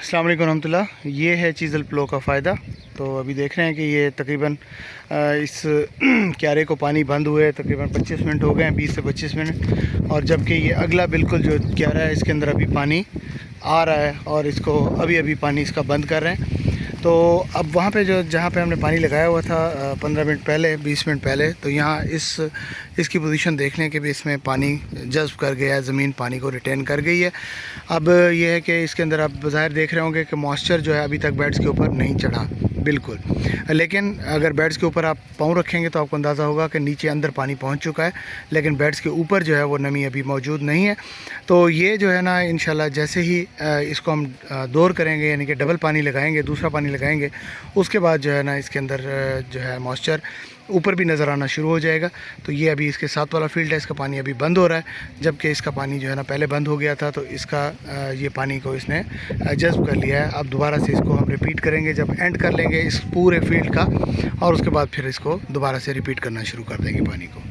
अस्सलाम वालेकुम रहमतुल्लाह। ये है चीज़ल प्लो का फ़ायदा। तो अभी देख रहे हैं कि ये तकरीबन इस क्यारे को पानी बंद हुए तकरीबन 25 मिनट हो गए हैं, 20 से 25 मिनट। और जबकि ये अगला बिल्कुल जो क्यारा है इसके अंदर अभी पानी आ रहा है और इसको अभी अभी पानी इसका बंद कर रहे हैं। तो अब वहाँ पे जो जहाँ पे हमने पानी लगाया हुआ था 15 मिनट पहले, 20 मिनट पहले, तो यहाँ इसकी पोजीशन देख लें कि भी इसमें पानी जज़्ब कर गया है, ज़मीन पानी को रिटेन कर गई है। अब ये है कि इसके अंदर आप ज़ाहिर देख रहे होंगे कि मॉइस्चर जो है अभी तक बेड्स के ऊपर नहीं चढ़ा बिल्कुल। लेकिन अगर बेड्स के ऊपर आप पाँव रखेंगे तो आपको अंदाज़ा होगा कि नीचे अंदर पानी पहुंच चुका है, लेकिन बेड्स के ऊपर जो है वो नमी अभी मौजूद नहीं है। तो ये जो है ना इंशाल्लाह जैसे ही इसको हम दौर करेंगे, यानी कि डबल पानी लगाएंगे, दूसरा पानी लगाएंगे, उसके बाद जो है ना इसके अंदर जो है मॉइस्चर ऊपर भी नज़र आना शुरू हो जाएगा। तो ये अभी इसके साथ वाला फील्ड है, इसका पानी अभी बंद हो रहा है, जबकि इसका पानी जो है ना पहले बंद हो गया था। तो इसका ये पानी को इसने जज़्ब कर लिया है। अब दोबारा से इसको हम रिपीट करेंगे जब एंड कर लेंगे इस पूरे फील्ड का, और उसके बाद फिर इसको दोबारा से रिपीट करना शुरू कर देंगे पानी को।